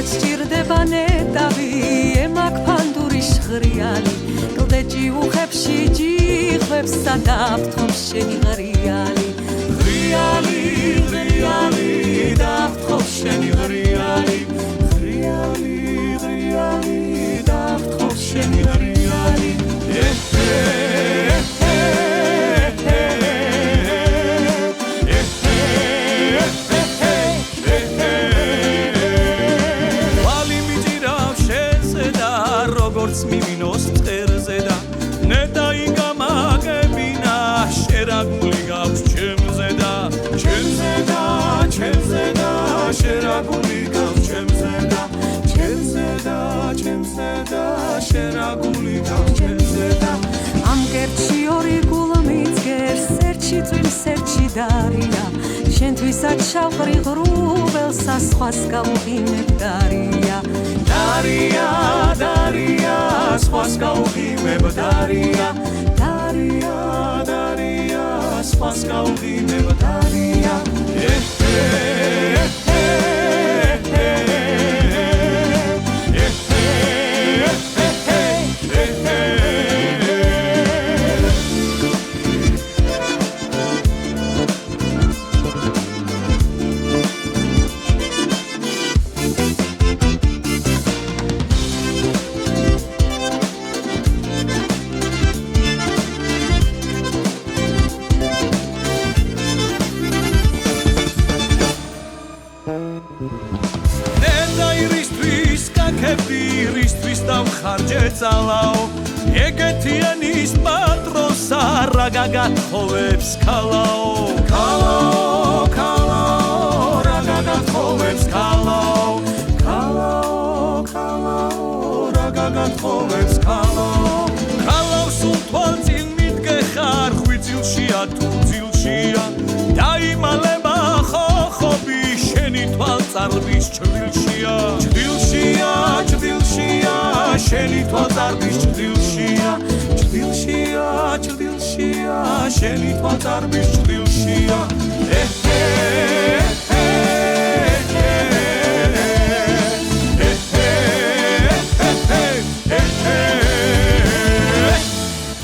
სჭირდება ნეტავი ემაქ ფანდურის ღრიალი კლდეჭი უხებში ჯიხვებს სადაფრთხობს შენი ღრიალი ღრიალი ღრიალი დაფრთხობს შენი ღრიალი ღრიალი ღრიალი დაფრთხობს შენი ღრიალი მიმინოს წერზე და ნეტაი გამაგებინა შერაგული გაქვს ჩემზე და ჩემზე და ჩემზე და შერაგული გაქვს ჩემზე და ჩემზე და ჩემზე და შერაგული გაქვს ჩემზე და ამ კერჩი ორი გულმიწგერს სერჩი წვიმს სერჩი დარია შენთვისაც შავყრი ღრუბელსა სხვას გავუღიმებ დარია დარია დარია სხვას გავუღიმებ დარია დარია დარია სხვას გავუღიმებ დარია ნეტაირისთვის კაკებირისთვის დავხარჯე ძალაო ეგეთიანის პატრონსა რა გაგათხოვებს ქალაო ქალაო ქალაო რა გაგათხოვებს ქალაო ქალაო ქალაო რა გაგათხოვებს ქალაო ქალავს უთვალწინ მიდგეხარ ხვიძილშია თუ ძილშია დაიმალება ხოხობი შენი თვალწარბის ჭრილშია ჭრილშია ჭრილშია შენი თვალწარბის ჭრილშია ჭრილშია ჭრილშია შენი თვალწარბის ჭრილშია